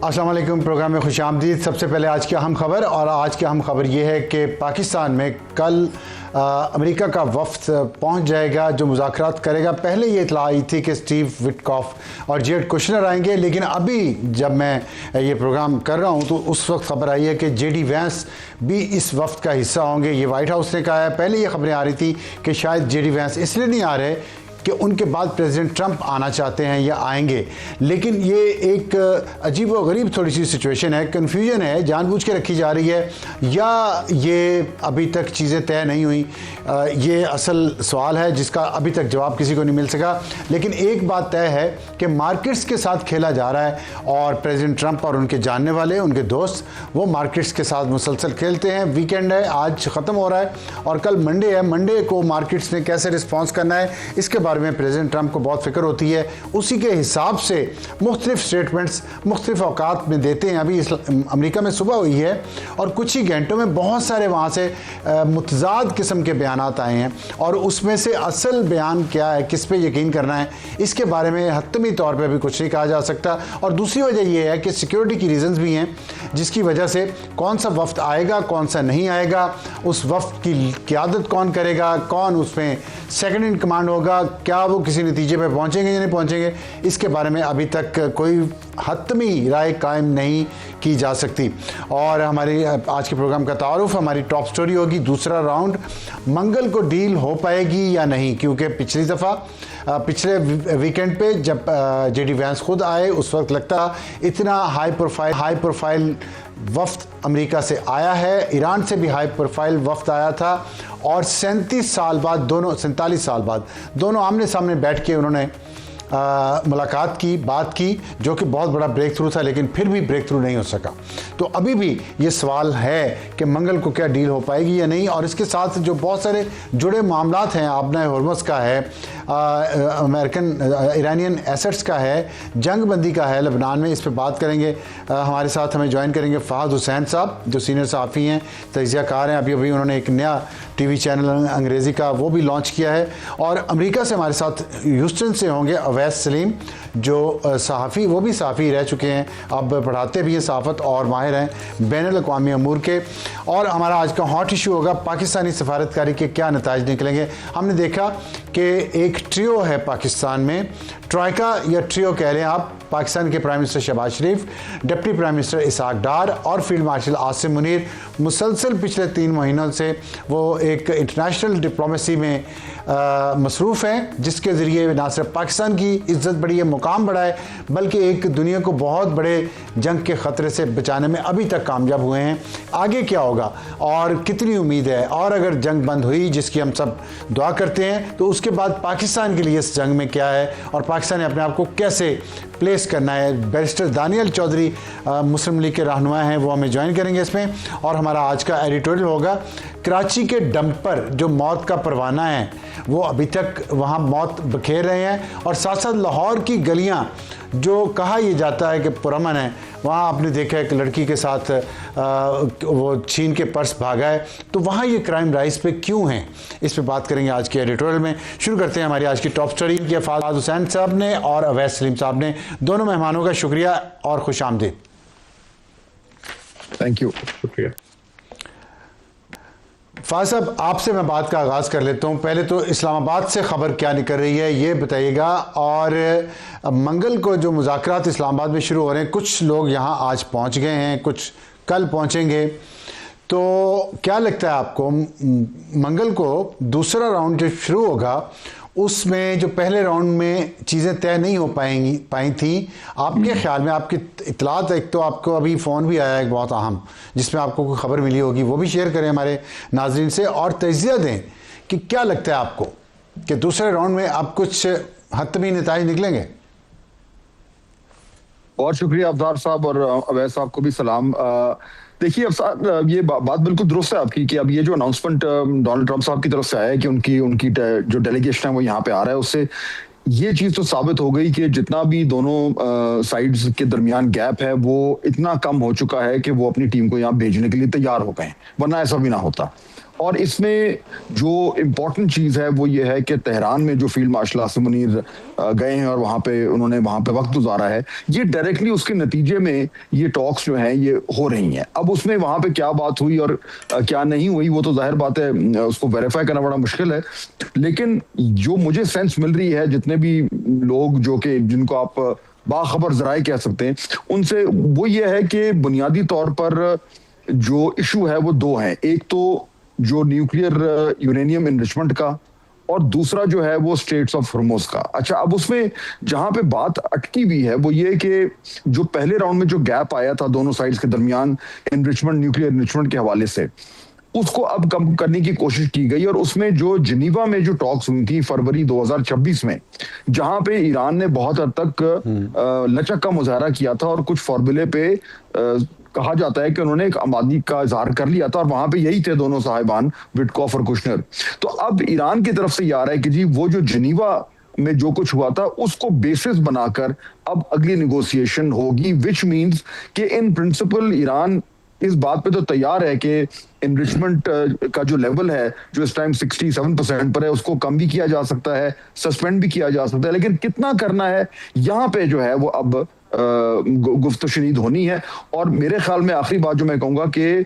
अस्सलाम वालेकुम। प्रोग्राम में खुशामदीद। सबसे पहले आज की अहम खबर, और आज की अहम खबर ये है कि पाकिस्तान में कल अमेरिका का वफ्द पहुंच जाएगा जो मुज़ाकरात करेगा। पहले ये इतला आई थी कि स्टीव विटकॉफ और जेड कुशनर आएंगे, लेकिन अभी जब मैं ये प्रोग्राम कर रहा हूं तो उस वक्त खबर आई है कि जेडी वैंस भी इस वफ्द का हिस्सा होंगे। ये वाइट हाउस ने कहा है। पहले ये खबरें आ रही थी कि शायद जेडी वैंस इसलिए नहीं आ रहे कि उनके बाद प्रेसिडेंट ट्रंप आना चाहते हैं या आएंगे, लेकिन ये एक अजीब व गरीब थोड़ी सी सिचुएशन है, कन्फ्यूजन है, जानबूझ के रखी जा रही है या ये अभी तक चीज़ें तय नहीं हुई। ये असल सवाल है जिसका अभी तक जवाब किसी को नहीं मिल सका। लेकिन एक बात तय है कि मार्केट्स के साथ खेला जा रहा है और प्रेसिडेंट ट्रंप और उनके जानने वाले, उनके दोस्त, वो मार्केट्स के साथ मुसलसल खेलते हैं। वीकेंड है, आज ख़त्म हो रहा है और कल मंडे है। मंडे को मार्केट्स ने कैसे रिस्पॉन्स करना है इसके बारे में प्रेसिडेंट ट्रंप को बहुत फिक्र होती है। उसी के हिसाब से मुख्तलिफ स्टेटमेंट्स मुख्तलिफ औकात में देते हैं। अभी अमेरिका में सुबह हुई है और कुछ ही घंटों में बहुत सारे वहाँ से मुतजाद किस्म के बयान आए हैं और उसमें से असल बयान क्या है, किस पे यकीन करना है, इसके बारे में हतमी तौर पे भी कुछ नहीं कहा जा सकता। और दूसरी वजह यह है कि सिक्योरिटी की रीजंस भी हैं जिसकी वजह से कौन सा वफ्द आएगा, कौन सा नहीं आएगा, उस वफ्द की क़यादत कौन करेगा, कौन उसमें सेकंड इन कमांड होगा, क्या वो किसी नतीजे पे पहुंचेंगे या नहीं पहुंचेंगे, इसके बारे में अभी तक कोई हतमी राय कायम नहीं की जा सकती। और हमारी आज के प्रोग्राम का तारुफ, हमारी टॉप स्टोरी होगी दूसरा राउंड, मंगल को डील हो पाएगी या नहीं, क्योंकि पिछली दफ़ा पिछले वीकेंड पे जब जेडी वैंस खुद आए उस वक्त लगता इतना हाई प्रोफाइल वफ्द अमेरिका से आया है, ईरान से भी हाई प्रोफाइल वफ्द आया था और 47 साल बाद दोनों आमने सामने बैठ के उन्होंने मुलाकात की, बात की, जो कि बहुत बड़ा ब्रेक थ्रू था, लेकिन फिर भी ब्रेक थ्रू नहीं हो सका। तो अभी भी ये सवाल है कि मंगल को क्या डील हो पाएगी या नहीं। और इसके साथ जो बहुत सारे जुड़े मामलात हैं, आबना होर्मुज़ का है, अमेरिकन ईरानियन एसेट्स का है, जंग बंदी का है लबनान में, इस पर बात करेंगे। हमारे साथ हमें ज्वाइन करेंगे फ़हाद हुसैन साहब जो सीनियर सहाफ़ी हैं, तजियाकार हैं। अभी उन्होंने एक नया टीवी चैनल अंग्रेज़ी का वो भी लॉन्च किया है। और अमेरिका से हमारे साथ ह्यूस्टन से होंगे अवैस सलीम जो सहाफ़ी, वो भी सहाफ़ी रह चुके हैं, अब पढ़ाते भी हैं सहाफ़त और माहिर हैं बैनुल-अक़वामी अमूर के। और हमारा आज का हॉट इशू होगा पाकिस्तानी सफारतकारी के क्या नताइज निकलेंगे। हमने देखा कि एक ट्रियो है पाकिस्तान में, ट्राइका या ट्रियो कह लें आप, पाकिस्तान के प्राइम मिनिस्टर शहबाज शरीफ, डिप्टी प्राइम मिनिस्टर इसाक डार और फील्ड मार्शल आसिम मुनीर मुसलसल पिछले 3 महीनों से वो एक इंटरनेशनल डिप्लोमेसी में मसरूफ़ हैं, जिसके ज़रिए ना सिर्फ पाकिस्तान की इज़्ज़त बढ़ी है, मुकाम बढ़ा है, बल्कि एक दुनिया को बहुत बड़े जंग के ख़तरे से बचाने में अभी तक कामयाब हुए हैं। आगे क्या होगा और कितनी उम्मीद है, और अगर जंग बंद हुई जिसकी हम सब दुआ करते हैं, तो उसके बाद पाकिस्तान के लिए इस जंग में क्या है और पाकिस्तान ने अपने आप को कैसे प्लेस करना है। बैरिस्टर दानियल चौधरी मुस्लिम लीग के रहनुमा हैं, वो हमें ज्वाइन करेंगे इसमें। और हमारा आज का एडिटोरियल होगा कराची के डंपर जो मौत का परवाना है, वो अभी तक वहाँ मौत बखेर रहे हैं, और साथ साथ लाहौर की गलियाँ जो कहा यह जाता है कि पुरअमन है, वहाँ आपने देखा एक लड़की के साथ वो छीन के पर्स भागा है, तो वहाँ ये क्राइम राइज पे क्यों हैं, इस पे बात करेंगे आज के एडिटोरियल में। शुरू करते हैं हमारी आज की टॉप स्टोरी की। फ़हाद हुसैन साहब ने और अवैस सलीम साहब ने, दोनों मेहमानों का शुक्रिया और खुश आमदीद। Thank you. शुक्रिया। फ़ाज़ साहब, आपसे मैं बात का आगाज़ कर लेता हूँ। पहले तो इस्लामाबाद से ख़बर क्या निकल रही है ये बताइएगा, और मंगल को जो मुज़ाकरात इस्लामाबाद में शुरू हो रहे हैं, कुछ लोग यहाँ आज पहुँच गए हैं, कुछ कल पहुँचेंगे, तो क्या लगता है आपको मंगल को दूसरा राउंड जो शुरू होगा उसमें जो पहले राउंड में चीज़ें तय नहीं हो पाई थी, आपके ख्याल में, आपकी इतलात, एक तो आपको अभी फ़ोन भी आया है बहुत अहम जिसमें आपको कोई ख़बर मिली होगी, वो भी शेयर करें हमारे नाज़रीन से, और तजिया दें कि क्या लगता है आपको कि दूसरे राउंड में आप कुछ हतमी नताइज निकलेंगे। बहुत शुक्रिया अब्दार साहब, और अवैस साहब को भी सलाम। देखिए अब ये बात बिल्कुल दुरुस्त है आपकी कि अब ये जो अनाउंसमेंट डोनाल्ड ट्रंप साहब की तरफ से आया है कि उनकी जो डेलीगेशन है वो यहाँ पे आ रहा है, उससे ये चीज तो साबित हो गई कि जितना भी दोनों साइड्स के दरमियान गैप है वो इतना कम हो चुका है कि वो अपनी टीम को यहाँ भेजने के लिए तैयार हो गए, वरना ऐसा भी ना होता। और इसमें जो इम्पोर्टेंट चीज़ है वो ये है कि तेहरान में जो फील्ड मार्शल आसिम मुनीर गए हैं और उन्होंने वहाँ पे वक्त गुजारा है, ये डायरेक्टली उसके नतीजे में ये टॉक्स जो हैं ये हो रही हैं। अब उसमें वहाँ पे क्या बात हुई और क्या नहीं हुई वो तो जाहिर बात है, उसको वेरीफाई करना बड़ा मुश्किल है। लेकिन जो मुझे सेंस मिल रही है, जितने भी लोग जो कि जिनको आप बाखबर जराए कह सकते हैं, उनसे वो ये है कि बुनियादी तौर पर जो इशू है वो दो हैं। एक तो जो न्यूक्लियर यूरेनियम इनरिचमेंट का, और दूसरा जो है वो स्ट्रेट्स ऑफ हॉर्मुज का। अच्छा, अब उसमें जहां पे बात अटकी हुई है वो ये कि जो पहले राउंड में जो गैप आया था दोनों साइड्स के दरमियान इनरिचमेंट, न्यूक्लियर इनरिचमेंट के हवाले से, उसको अब कम करने की कोशिश की गई। और उसमें जो जिनीवा में जो टॉक्स हुई थी फरवरी 2026 में, जहां पे ईरान ने बहुत हद तक लचक का मुजाहरा किया था और कुछ फॉर्मूले पे कहा जाता है कि उन्होंने एक आमादी का इजहार कर लिया था, और वहां पे यही थे दोनों साहिबान, विटकॉफ और कुशनर। तो अब ईरान की तरफ से ये आ रहा है कि जी वो जो जिनीवा में जो कुछ हुआ था उसको बेसिस बनाकर अब अगली निगोशिएशन होगी, विच मीन्स कि इन प्रिंसिपल ईरान इस बात पे तो तैयार है कि इनरिचमेंट का जो लेवल है जो इस टाइम 67% पर है, उसको कम भी किया जा सकता है, सस्पेंड भी किया जा सकता है, लेकिन कितना करना है यहाँ पे जो है वो अब गुफ्तगू शनीद होनी है। और मेरे ख्याल में आखिरी बात जो मैं कहूंगा कि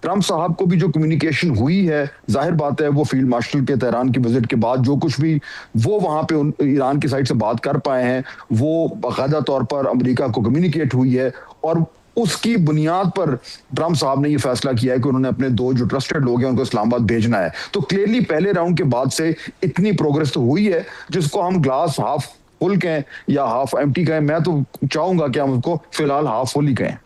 ट्रंप साहब को भी जो कम्युनिकेशन हुई है, जाहिर बात है वो फील्ड मार्शल के तेहरान की विजिट के बाद जो कुछ भी वो वहां पे ईरान की साइड से बात कर पाए हैं, वो बाकायदा तौर पर अमेरिका को कम्युनिकेट हुई है, और उसकी बुनियाद पर ट्रंप साहब ने ये फैसला किया है कि उन्होंने अपने दो जो ट्रस्टेड लोग हैं उनको इस्लामाबाद भेजना है। तो क्लियरली पहले राउंड के बाद से इतनी प्रोग्रेस तो हुई है, जिसको हम ग्लास हाफ फुल कहें या हाफ एम्प्टी कहें, मैं तो चाहूंगा कि हम उसको फिलहाल हाफ फुल ही कहें।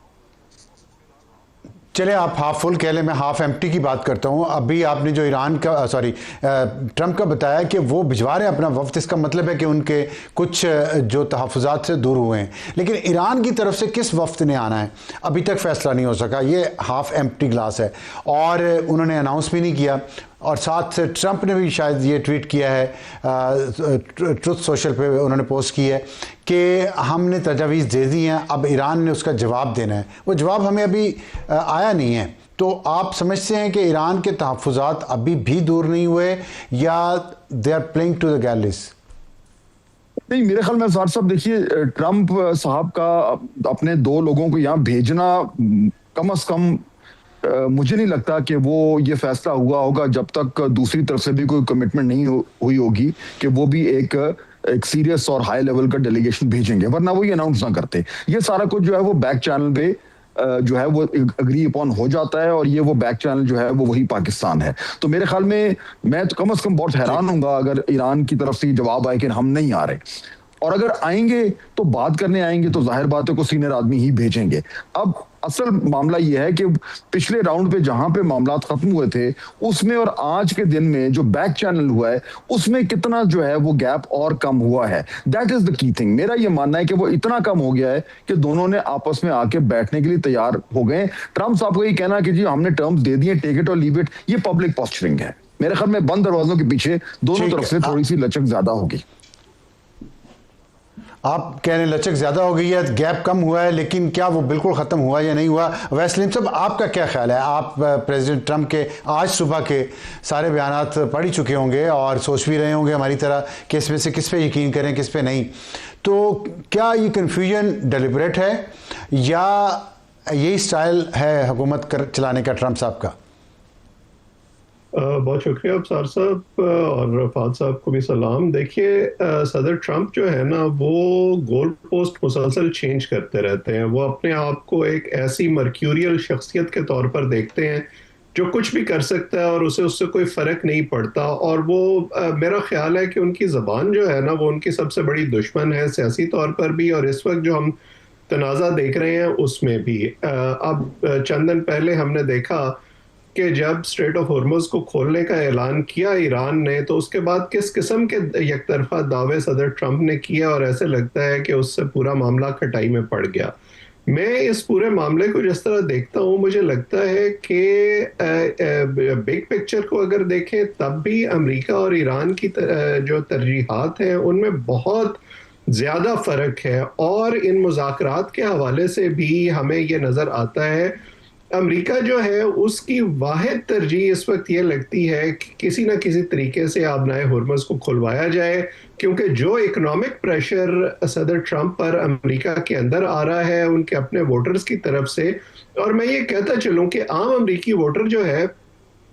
चलिए, आप हाफ फुल कह लें, मैं हाफ एम्प्टी की बात करता हूं। अभी आपने जो ईरान का ट्रंप का बताया कि वो भिजवा रहे हैं अपना वफ्द, इसका मतलब है कि उनके कुछ जो तहफ़्फ़ुज़ात से दूर हुए हैं। लेकिन ईरान की तरफ से किस वफ्द ने आना है अभी तक फैसला नहीं हो सका। ये हाफ एम्प्टी ग्लास है, और उन्होंने अनाउंस भी नहीं किया। और साथ से ट्रंप ने भी शायद ये ट्वीट किया है, ट्रुथ सोशल पे उन्होंने पोस्ट की है कि हमने तजावीज़ दे दी हैं, अब ईरान ने उसका जवाब देना है। वो जवाब हमें अभी आया नहीं है। तो आप समझते हैं कि ईरान के तहफ़्फ़ुज़ात अभी भी दूर नहीं हुए, या they are playing to the gallery? नहीं, मेरे ख्याल में साहब देखिए, ट्रंप साहब का अपने दो लोगों को यहाँ भेजना कम अज कम मुझे नहीं लगता कि वो ये फैसला हुआ होगा जब तक दूसरी तरफ से भी कोई कमिटमेंट नहीं हुई होगी कि वो भी एक सीरियस और हाई लेवल का डेलीगेशन भेजेंगे, वरना वो ये अनाउंस ना करते। ये सारा कुछ जो है वो बैक चैनल पे जो है वो अग्री अपॉन हो जाता है, और ये वो बैक चैनल जो है वो वही पाकिस्तान है। तो मेरे ख्याल में मैं तो कम से कम बहुत हैरान हूंगा अगर ईरान की तरफ से जवाब आए कि हम नहीं आ रहे, और अगर आएंगे तो बात करने आएंगे तो जाहिर बात है को सीनियर आदमी ही भेजेंगे। अब असल मामला यह है कि पिछले राउंड पे जहां पे मामला खत्म हुए थे उसमें और आज के दिन में जो बैक चैनल हुआ है उसमें कितना जो है वो गैप और कम हुआ है, that is the key thing. मेरा ये मानना है कि वो इतना कम हो गया है कि दोनों ने आपस में आके बैठने के लिए तैयार हो गए। ट्रंप साहब को ये कहना कि जी हमने टर्म्स दे दिए, टेक इट और लीव इट, ये पब्लिक पोस्चरिंग है। मेरे ख्याल में बंद दरवाजों के पीछे दोनों तरफ से थोड़ी सी लचक ज्यादा होगी। आप कह रहे हैं लचक ज़्यादा हो गई है, गैप कम हुआ है, लेकिन क्या वो बिल्कुल ख़त्म हुआ या नहीं हुआ? वैसलीम साहब, आपका क्या ख्याल है? आप प्रेसिडेंट ट्रंप के आज सुबह के सारे बयानात पढ़ ही चुके होंगे और सोच भी रहे होंगे हमारी तरह कि इसमें से किस पे यकीन करें किस पे नहीं। तो क्या ये कन्फ्यूजन डेलिबरेट है या यही स्टाइल है हुकूमत चलाने का ट्रंप साहब का? बहुत शुक्रिया अबसार साहब, और फाद साहब को भी सलाम। देखिए, सदर ट्रंप जो है ना वो गोल पोस्ट मुसलसल चेंज करते रहते हैं। वो अपने आप को एक ऐसी मर्क्यूरियल शख्सियत के तौर पर देखते हैं जो कुछ भी कर सकता है और उसे उससे कोई फ़र्क नहीं पड़ता। और वो मेरा ख्याल है कि उनकी ज़बान जो है ना वो उनकी सबसे बड़ी दुश्मन है, सियासी तौर पर भी, और इस वक्त जो हम तनाज़ा देख रहे हैं उसमें भी। अब चंद दिन पहले हमने देखा कि जब स्ट्रेट ऑफ हॉर्मुज को खोलने का ऐलान किया ईरान ने, तो उसके बाद किस किस्म के एक तरफा दावे सदर ट्रंप ने किए, और ऐसे लगता है कि उससे पूरा मामला खटाई में पड़ गया। मैं इस पूरे मामले को जिस तरह देखता हूँ, मुझे लगता है कि बिग पिक्चर को अगर देखें तब भी अमेरिका और ईरान की जो तरजीहात हैं उनमें बहुत ज़्यादा फ़र्क है। और इन मुज़ाकरात के हवाले से भी हमें ये नज़र आता है अमेरिका जो है उसकी वाहिद तरजीह इस वक्त ये लगती है कि किसी ना किसी तरीके से आबनाए हुर्मुज़ को खुलवाया जाए, क्योंकि जो इकोनॉमिक प्रेशर सदर ट्रंप पर अमेरिका के अंदर आ रहा है उनके अपने वोटर्स की तरफ से, और मैं ये कहता चलूं कि आम अमेरिकी वोटर जो है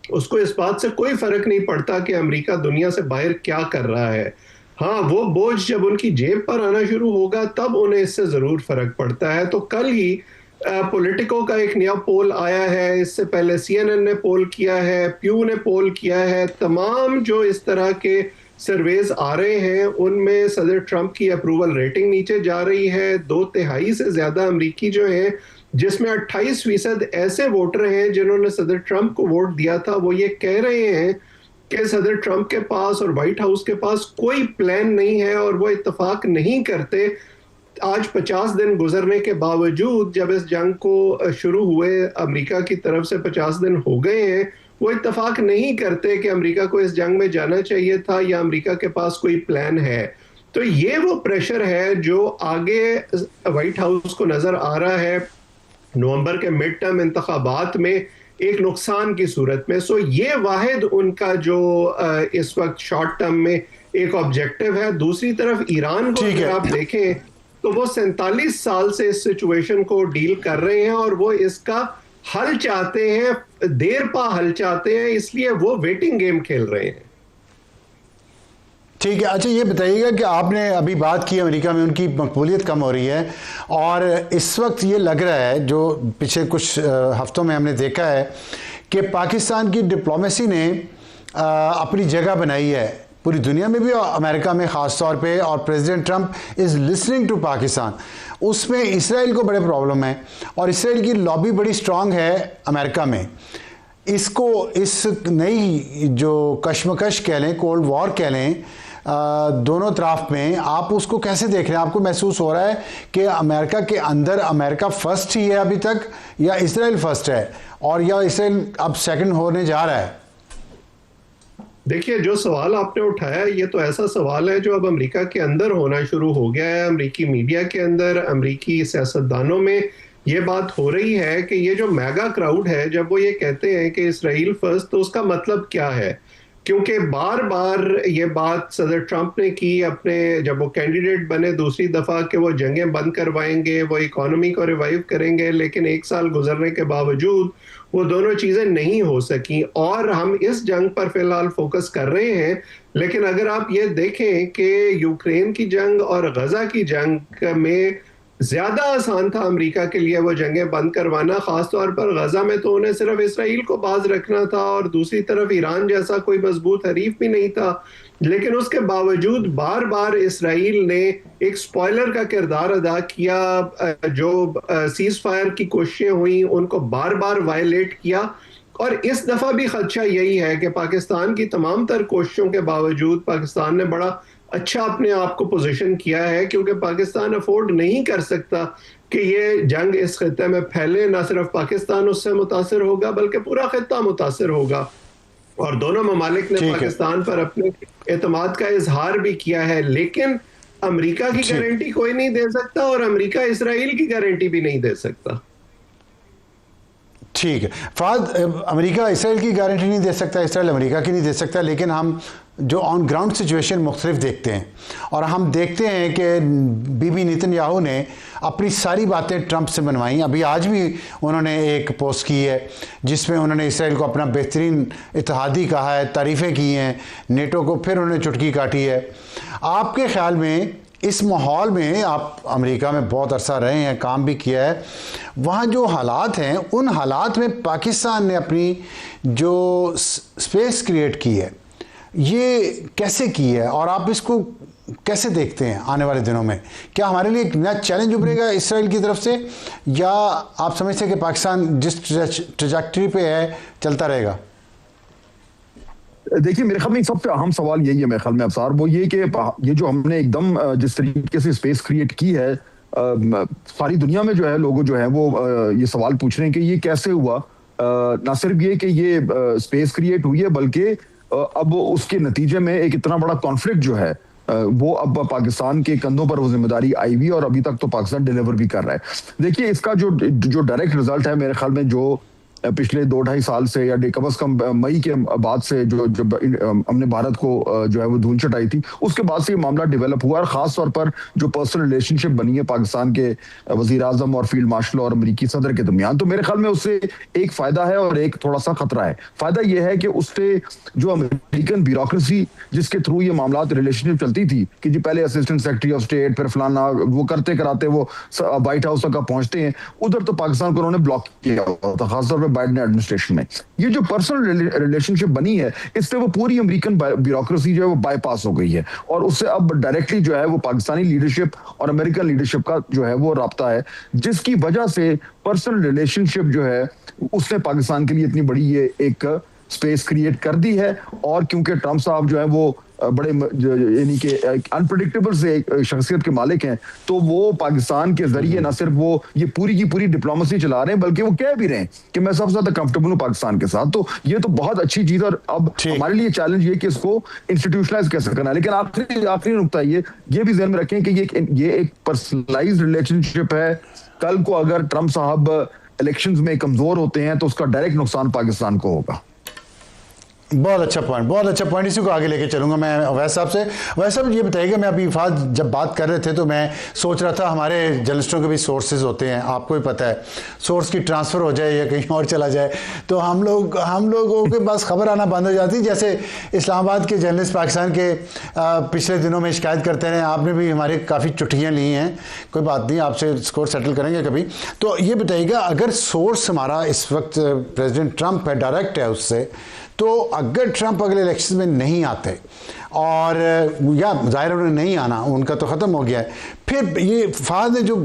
उसको इस बात से कोई फर्क नहीं पड़ता कि अमेरिका दुनिया से बाहर क्या कर रहा है। हाँ, वो बोझ जब उनकी जेब पर आना शुरू होगा तब उन्हें इससे जरूर फर्क पड़ता है। तो कल ही पॉलिटिको का एक नया पोल आया है, इससे पहले CNN ने पोल किया है, प्यू ने पोल किया है, तमाम जो इस तरह के सर्वेज आ रहे हैं उनमें सदर ट्रंप की अप्रूवल रेटिंग नीचे जा रही है। 2/3 से ज्यादा अमरीकी जो हैं, जिसमें 28% ऐसे वोटर हैं जिन्होंने सदर ट्रंप को वोट दिया था, वो ये कह रहे हैं कि सदर ट्रंप के पास और व्हाइट हाउस के पास कोई प्लान नहीं है और वो इत्तेफाक नहीं करते। आज 50 दिन गुजरने के बावजूद, जब इस जंग को शुरू हुए अमेरिका की तरफ से 50 दिन हो गए हैं, वो इत्तेफाक नहीं करते कि अमेरिका को इस जंग में जाना चाहिए था या अमेरिका के पास कोई प्लान है। तो ये वो प्रेशर है जो आगे व्हाइट हाउस को नजर आ रहा है नवंबर के मिड टर्म इंतखाबात में एक नुकसान की सूरत में। सो ये वाहिद उनका जो इस वक्त शॉर्ट टर्म में एक ऑब्जेक्टिव है। दूसरी तरफ ईरान को अगर आप देखें तो वो 47 साल से इस सिचुएशन को डील कर रहे हैं और वो इसका हल चाहते हैं, देर पा हल चाहते हैं, इसलिए वो वेटिंग गेम खेल रहे हैं। ठीक है, अच्छा ये बताइएगा कि आपने अभी बात की अमेरिका में उनकी मकबूलियत कम हो रही है और इस वक्त ये लग रहा है, जो पिछले कुछ हफ्तों में हमने देखा है कि पाकिस्तान की डिप्लोमेसी ने अपनी जगह बनाई है पूरी दुनिया में भी और अमेरिका में ख़ास तौर पे, और president Trump is listening to Pakistan. उसमें इसराइल को बड़े प्रॉब्लम है और इसराइल की लॉबी बड़ी स्ट्रांग है अमेरिका में। इसको इस नई जो कश्मकश कह लें, कोल्ड वॉर कह लें, दोनों तरफ में आप उसको कैसे देख रहे हैं? आपको महसूस हो रहा है कि अमेरिका के अंदर अमेरिका फर्स्ट ही है अभी तक, या इसराइल फर्स्ट है, और या इसराइल अब सेकंड होने जा रहा है? देखिए, जो सवाल आपने उठाया ये तो ऐसा सवाल है जो अब अमेरिका के अंदर होना शुरू हो गया है। अमेरिकी मीडिया के अंदर, अमेरिकी सियासतदानों में ये बात हो रही है कि ये जो मेगा क्राउड है, जब वो ये कहते हैं कि इसराइल फर्स्ट, तो उसका मतलब क्या है? क्योंकि बार बार ये बात सदर ट्रंप ने की अपने, जब वो कैंडिडेट बने दूसरी दफा, कि वो जंगें बंद करवाएंगे, वो इकोनॉमी को रिवाइव करेंगे, लेकिन 1 साल गुजरने के बावजूद वो दोनों चीजें नहीं हो सकी। और हम इस जंग पर फिलहाल फोकस कर रहे हैं, लेकिन अगर आप ये देखें कि यूक्रेन की जंग और गजा की जंग में ज्यादा आसान था अमेरिका के लिए वो जंगें बंद करवाना। खासतौर पर गजा में तो उन्हें सिर्फ इसराइल को बाज रखना था और दूसरी तरफ ईरान जैसा कोई मजबूत हरीफ भी नहीं था, लेकिन उसके बावजूद बार बार इसराइल ने एक स्पॉइलर का किरदार अदा किया। जो सीज फायर की कोशिशें हुई उनको बार बार वायलेट किया। और इस दफा भी खदशा यही है कि पाकिस्तान की तमाम तर कोशिशों के बावजूद पाकिस्तान ने बड़ा अच्छा अपने आप को पोजीशन किया है, क्योंकि पाकिस्तान अफोर्ड नहीं कर सकता कि ये जंग इस खित्ते में फैले। ना सिर्फ पाकिस्तान उससे मुतासिर होगा बल्कि पूरा खित्ता मुतासिर होगा। और दोनों ममालिक ने पाकिस्तान पर अपने एतमाद का इजहार भी किया है, लेकिन अमेरिका की गारंटी कोई नहीं दे सकता और अमेरिका इसराइल की गारंटी भी नहीं दे सकता। ठीक है फहद, अमेरिका इसराइल की गारंटी नहीं दे सकता, इसराइल अमेरिका की नहीं दे सकता, लेकिन हम जो ऑन ग्राउंड सिचुएशन मुख्तलिफ देखते हैं और हम देखते हैं कि बीबी नेतन्याहू ने अपनी सारी बातें ट्रंप से बनवाई। अभी आज भी उन्होंने एक पोस्ट की है जिसमें उन्होंने इसराइल को अपना बेहतरीन इत्तेहादी कहा है, तारीफ़ें की हैं, नेटो को फिर उन्होंने चुटकी काटी है। आपके ख्याल में इस माहौल में, आप अमेरिका में बहुत अरसा रहे हैं, काम भी किया है, वहाँ जो हालात हैं उन हालात में पाकिस्तान ने अपनी जो स्पेस क्रिएट की है ये कैसे की है और आप इसको कैसे देखते हैं आने वाले दिनों में? क्या हमारे लिए एक नया चैलेंज उभरेगा इसराइल की तरफ से, या आप समझते हैं कि पाकिस्तान जिस ट्रैजेक्टरी पे है चलता रहेगा? देखिए, मेरे ख्याल में सबसे अहम सवाल यही है मेरे ख्याल में अफसार, वो ये कि ये जो हमने एकदम जिस तरीके से स्पेस क्रिएट की है, सारी दुनिया में जो है लोगों जो है वो ये सवाल पूछ रहे हैं कि ये कैसे हुआ। ना सिर्फ ये कि ये स्पेस क्रिएट हुई है, बल्कि अब उसके नतीजे में एक इतना बड़ा कॉन्फ्लिक्ट जो है वो अब पाकिस्तान के कंधों पर वो जिम्मेदारी आई हुई और अभी तक तो पाकिस्तान डिलीवर भी कर रहा है। देखिए इसका जो डायरेक्ट रिजल्ट है मेरे ख्याल में, जो पिछले 2-2.5 साल से या कम से कम मई के बाद से जो हमने भारत को जो है वो धूल चटाई थी, उसके बाद से ये मामला डेवलप हुआ और खास तौर पर जो पर्सनल रिलेशनशिप बनी है पाकिस्तान के वजीर आजम और फील्ड मार्शल और अमेरिकी सदर के दरमियान, तो मेरे ख्याल में उससे एक फायदा है और एक थोड़ा सा खतरा है। फायदा यह है कि उससे जो अमेरिकन ब्यूरोक्रेसी जिसके थ्रू ये मामला रिलेशनशिप चलती थी कि जी पहले असिस्टेंट सेक्रेटरी ऑफ स्टेट, फिर फलाना, वो करते कराते वो व्हाइट हाउस तक पहुंचते हैं, उधर तो पाकिस्तान को उन्होंने ब्लॉक किया हुआ था, खासतौर पर बाइडेन एडमिनिस्ट्रेशन में। ये जो पर्सनल रिलेशनशिप बनी है, इससे वो पूरी अमेरिकन ब्यूरोक्रेसी जो है वो बाईपास हो गई है और उससे अब डायरेक्टली जो है वो पाकिस्तानी लीडरशिप और अमेरिकन लीडरशिप का जो है वो राब्ता है, जिसकी वजह से पर्सनल रिलेशनशिप जो है उसने पाकिस्तान के लिए इतनी बड़ी ये एक स्पेस क्रिएट कर दी है। और क्योंकि ट्रंप साहब जो है वो बड़े यानी कि अनप्रेडिक्टेबल से शख्सियत के मालिक हैं, तो वो पाकिस्तान के जरिए न सिर्फ वो ये पूरी की पूरी डिप्लोमेसी चला रहे हैं, बल्कि वो कह भी रहे हैं कि मैं सबसे ज्यादा कंफर्टेबल हूं पाकिस्तान के साथ। तो ये तो बहुत अच्छी चीज, और अब हमारे लिए चैलेंज ये कि इसको इंस्टीट्यूशनलाइज कैसे करना है। लेकिन आखिरी नुकता ये भी ध्यान में रखें कि ये एक पर्सनलाइज्ड रिलेशनशिप है। कल को अगर ट्रंप साहब इलेक्शंस में कमजोर होते हैं तो उसका डायरेक्ट नुकसान पाकिस्तान को होगा। बहुत अच्छा पॉइंट, इसी को आगे लेके चलूंगा मैं अवैस साहब से। अवैस साहब ये बताइएगा, मैं अभी फाज जब बात कर रहे थे तो मैं सोच रहा था हमारे जर्नलिस्टों के भी सोर्सेज होते हैं, आपको भी पता है, सोर्स की ट्रांसफ़र हो जाए या कहीं और चला जाए तो हम लोगों के पास खबर आना बंद हो जाती। जैसे इस्लामाबाद के जर्नलिस्ट पाकिस्तान के पिछले दिनों में शिकायत करते रहे, आपने भी हमारे काफ़ी चुटकियाँ ली हैं, कोई बात नहीं, आपसे स्कोर सेटल करेंगे कभी। तो ये बताइएगा, अगर सोर्स हमारा इस वक्त प्रेसिडेंट ट्रंप है, डायरेक्ट है उससे, तो अगर ट्रंप अगले इलेक्शन में नहीं आते और या जाहिर उन्हें नहीं आना, उनका तो ख़त्म हो गया है, फिर ये फाद ने जो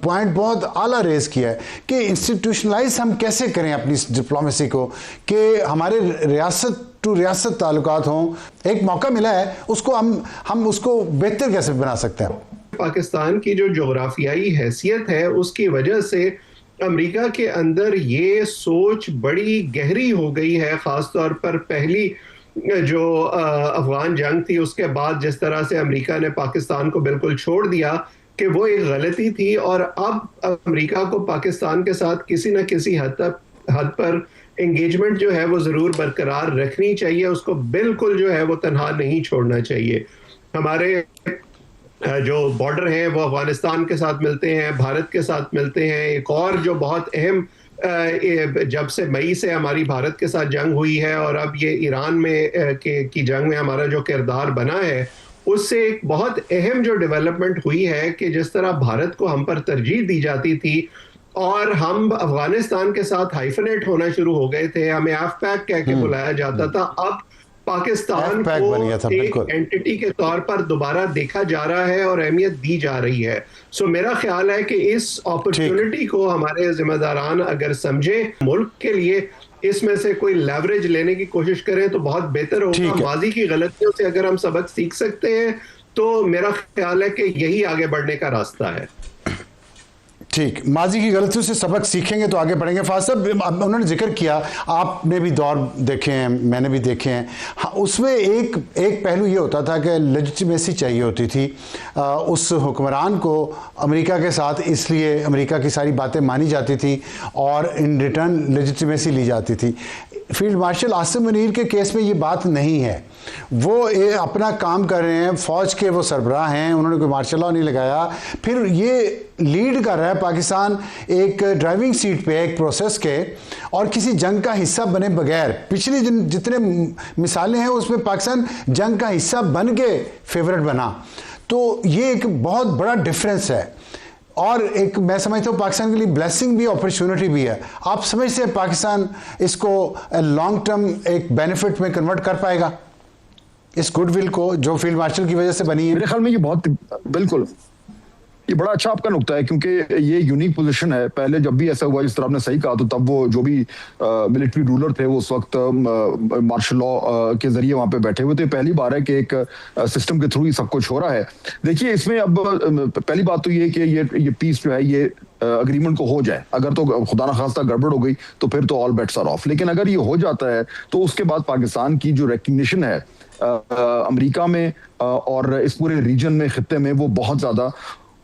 पॉइंट बहुत आला रेज किया है कि इंस्टीट्यूशनलाइज हम कैसे करें अपनी डिप्लोमेसी को, कि हमारे रियासत टू रियासत ताल्लुकात हों, एक मौका मिला है उसको हम उसको बेहतर कैसे बना सकते हैं। पाकिस्तान की जो जोग्राफियाई हैसियत है उसकी वजह से अमेरिका के अंदर ये सोच बड़ी गहरी हो गई है, ख़ासतौर पर पहली जो अफगान जंग थी उसके बाद जिस तरह से अमेरिका ने पाकिस्तान को बिल्कुल छोड़ दिया कि वो एक गलती थी, और अब अमेरिका को पाकिस्तान के साथ किसी न किसी हद पर एंगेजमेंट जो है वो ज़रूर बरकरार रखनी चाहिए, उसको बिल्कुल जो है वो तनहा नहीं छोड़ना चाहिए। हमारे जो बॉर्डर हैं वो अफगानिस्तान के साथ मिलते हैं, भारत के साथ मिलते हैं। एक और जो बहुत अहम, जब से मई से हमारी भारत के साथ जंग हुई है और अब ये ईरान में की जंग में हमारा जो किरदार बना है, उससे एक बहुत अहम जो डेवलपमेंट हुई है कि जिस तरह भारत को हम पर तरजीह दी जाती थी और हम अफगानिस्तान के साथ हाइफनेट होना शुरू हो गए थे, हमें AFPAC कह के बुलाया जाता था, अब पाकिस्तान को एक एंटिटी के तौर पर दोबारा देखा जा रहा है और अहमियत दी जा रही है। सो मेरा ख्याल है कि इस अपॉर्चुनिटी को हमारे जिम्मेदारान अगर समझे, मुल्क के लिए इसमें से कोई लेवरेज लेने की कोशिश करें तो बहुत बेहतर होगा। माजी की गलतियों से अगर हम सबक सीख सकते हैं तो मेरा ख्याल है कि यही आगे बढ़ने का रास्ता है। ठीक, माजी की गलतियों से सबक सीखेंगे तो आगे बढ़ेंगे। फाज साहब, उन्होंने जिक्र किया, आपने भी दौर देखे हैं, मैंने भी देखे हैं, हाँ, उसमें एक पहलू ये होता था कि लेजिटिमेसी चाहिए होती थी उस हुक्मरान को अमेरिका के साथ, इसलिए अमेरिका की सारी बातें मानी जाती थी और इन रिटर्न लेजिटिमेसी ली जाती थी। फील्ड मार्शल आसिम मुनीर के केस में ये बात नहीं है, वो अपना काम कर रहे हैं, फ़ौज के वो सरबराह हैं, उन्होंने कोई मार्शल लॉ नहीं लगाया, फिर ये लीड कर रहा है पाकिस्तान एक ड्राइविंग सीट पे एक प्रोसेस के, और किसी जंग का हिस्सा बने बगैर, पिछली जितने मिसालें हैं उसमें पाकिस्तान जंग का हिस्सा बन के फेवरेट बना। तो ये एक बहुत बड़ा डिफरेंस है और एक मैं समझता हूँ पाकिस्तान के लिए ब्लेसिंग भी अपॉर्चुनिटी भी है। आप समझते हैं पाकिस्तान इसको लॉन्ग टर्म एक बेनिफिट में कन्वर्ट कर पाएगा, इस गुडविल को जो फील्ड मार्शल की वजह से बनी है? मेरे ख्याल में ये बहुत बिल्कुल ये बड़ा अच्छा आपका नुक्ता है, क्योंकि ये यूनिक पोजीशन है। पहले जब भी ऐसा हुआ, जिस तरह आपने सही कहा, तो तब वो जो भी मिलिट्री रूलर थे वो उस वक्त मार्शल लॉ के जरिए वहां पे बैठे हुए थे। पहली बार है कि एक सिस्टम के थ्रू ही सब कुछ हो रहा है। देखिए, इसमें अब पहली बात तो ये है कि ये पीस जो है ये अग्रीमेंट को हो जाए। अगर तो खुदा ना खास्ता गड़बड़ हो गई तो फिर तो ऑल बेट्स आर ऑफ। लेकिन अगर ये हो जाता है तो उसके बाद पाकिस्तान की जो रिकग्निशन है अमेरिका में और इस पूरे रीजन में, खित्ते में, वो बहुत ज्यादा